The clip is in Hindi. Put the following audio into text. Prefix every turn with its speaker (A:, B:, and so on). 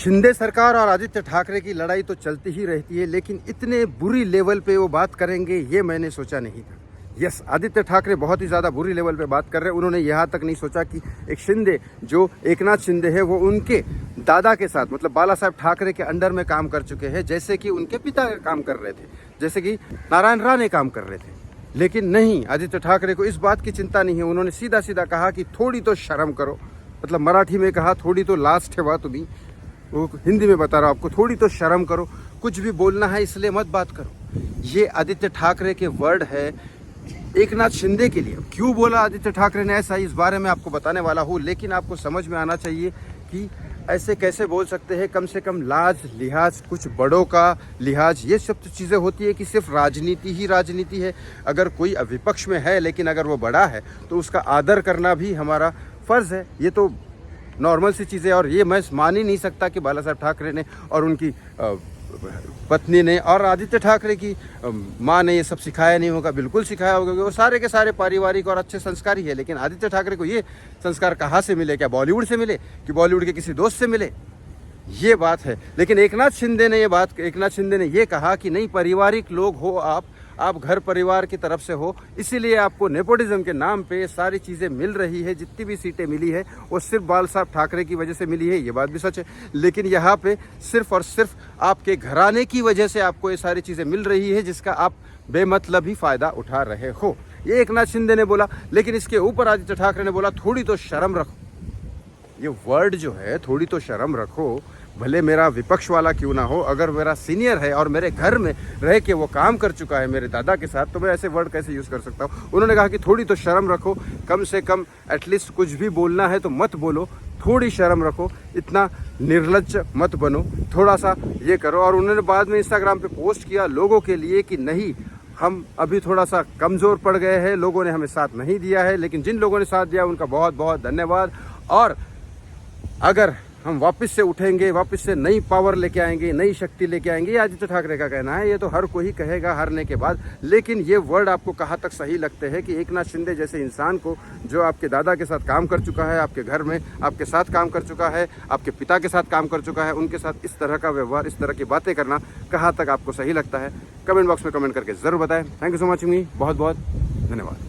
A: शिंदे सरकार और आदित्य ठाकरे की लड़ाई तो चलती ही रहती है, लेकिन इतने बुरी लेवल पे वो बात करेंगे ये मैंने सोचा नहीं था। यस, आदित्य ठाकरे बहुत ही ज़्यादा बुरी लेवल पे बात कर रहे हैं। उन्होंने यहाँ तक नहीं सोचा कि एक शिंदे जो एकनाथ शिंदे है वो उनके दादा के साथ मतलब बाला साहेब ठाकरे के अंडर में काम कर चुके हैं, जैसे कि उनके पिता काम कर रहे थे, जैसे कि नारायण राणे काम कर रहे थे। लेकिन नहीं, आदित्य ठाकरे को इस बात की चिंता नहीं है। उन्होंने सीधा सीधा कहा कि थोड़ी तो शर्म करो, मतलब मराठी में कहा थोड़ी तो लाज ठेवा तुम्ही, वो हिंदी में बता रहा हूँ आपको, थोड़ी तो शर्म करो, कुछ भी बोलना है इसलिए मत बात करो। ये आदित्य ठाकरे के वर्ड है एकनाथ शिंदे के लिए। क्यों बोला आदित्य ठाकरे ने ऐसा, इस बारे में आपको बताने वाला हूँ, लेकिन आपको समझ में आना चाहिए कि ऐसे कैसे बोल सकते हैं। कम से कम लाज लिहाज, कुछ बड़ों का लिहाज, ये सब तो चीज़ें होती है कि सिर्फ राजनीति ही राजनीति है। अगर कोई विपक्ष में है लेकिन अगर वो बड़ा है तो उसका आदर करना भी हमारा फ़र्ज़ है। ये तो नॉर्मल सी चीज़ें, और ये मैं मान ही नहीं सकता कि बाला साहब ठाकरे ने और उनकी पत्नी ने और आदित्य ठाकरे की माँ ने ये सब सिखाया नहीं होगा। बिल्कुल सिखाया होगा, वो सारे के सारे पारिवारिक और अच्छे संस्कार ही है। लेकिन आदित्य ठाकरे को ये संस्कार कहाँ से मिले? क्या बॉलीवुड से मिले कि बॉलीवुड के किसी दोस्त से मिले? ये बात है। लेकिन एकनाथ शिंदे ने ये कहा कि नहीं, पारिवारिक लोग हो आप घर परिवार की तरफ से हो, इसीलिए आपको नेपोटिज्म के नाम पे सारी चीज़ें मिल रही है। जितनी भी सीटें मिली है वो सिर्फ बाला साहब ठाकरे की वजह से मिली है, ये बात भी सच है। लेकिन यहाँ पे सिर्फ और सिर्फ आपके घराने की वजह से आपको ये सारी चीज़ें मिल रही है, जिसका आप बेमतलब ही फ़ायदा उठा रहे हो। ये एकनाथ शिंदे ने बोला। लेकिन इसके ऊपर आदित्य ठाकरे ने बोला थोड़ी तो शर्म रखो। ये वर्ड जो है, थोड़ी तो शर्म रखो, भले मेरा विपक्ष वाला क्यों ना हो, अगर मेरा सीनियर है और मेरे घर में रह के वो काम कर चुका है मेरे दादा के साथ, तो मैं ऐसे वर्ड कैसे यूज़ कर सकता हूँ? उन्होंने कहा कि थोड़ी तो शर्म रखो, कम से कम एटलीस्ट कुछ भी बोलना है तो मत बोलो, थोड़ी शर्म रखो, इतना निर्लज्ज मत बनो, थोड़ा सा ये करो। और उन्होंने बाद में इंस्टाग्राम पे पोस्ट किया लोगों के लिए कि नहीं, हम अभी थोड़ा सा कमज़ोर पड़ गए हैं, लोगों ने हमें साथ नहीं दिया है, लेकिन जिन लोगों ने साथ दिया उनका बहुत बहुत धन्यवाद। और अगर हम वापस से उठेंगे, वापस से नई पावर लेके आएंगे, नई शक्ति लेके आएंगे, ये आदित्य ठाकरे का कहना है। ये तो हर कोई कहेगा हारने के बाद। लेकिन ये वर्ड आपको कहाँ तक सही लगते हैं कि एकनाथ शिंदे जैसे इंसान को, जो आपके दादा के साथ काम कर चुका है, आपके घर में आपके साथ काम कर चुका है, आपके पिता के साथ काम कर चुका है, उनके साथ इस तरह का व्यवहार, इस तरह की बातें करना कहाँ तक आपको सही लगता है? कमेंट बॉक्स में कमेंट करके ज़रूर बताएं। थैंक यू सो मच, बहुत बहुत धन्यवाद।